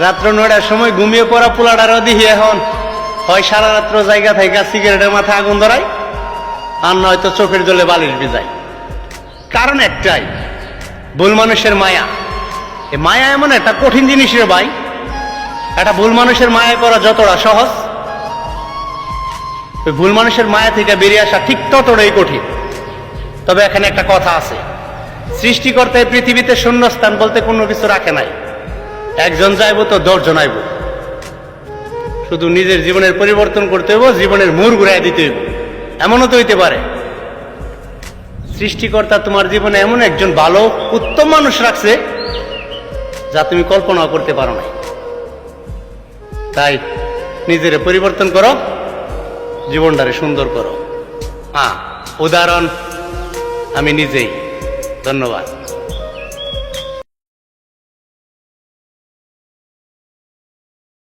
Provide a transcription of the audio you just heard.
রাত্র 9টার সময় ঘুমিয়ে পড়া পোলাটারও দিহি এখন হয় সারা রাত্র জায়গা থেকে সিগারেটের মাথায় আগুন ধরায়, আর নয়তো চোখের জলে বালিশ ভিজায়। কারণ একটাই, ভুল মানুষের মায়া। এ মায়া এমন একটা কঠিন জিনিস রে ভাই, একটা ভুল মানুষের মায়া করা যতটা সহজ, ওই ভুল মানুষের মায়া থেকে বেরিয়ে আসা ঠিক ততটাই কঠিন। তবে এখানে একটা কথা আছে, সৃষ্টিকর্তা এই পৃথিবীতে শূন্যস্থান বলতে কোনো কিছু রাখে নাই। একজন যাইব তো 10 জন আইব। শুধু নিজের জীবনের পরিবর্তন করতে হইব, জীবনের মোড় ঘুরাই দিতে হইব। এমনও তো হইতে পারে সৃষ্টিকর্তা তোমার জীবনে এমন একজন ভালো উত্তম মানুষ রাখছে যা তুমি কল্পনাও করতে পারো না। তাই নিজের পরিবর্তন করো, জীবনটারে সুন্দর করো। উদাহরণ আমি নিজেই। ধন্যবাদ।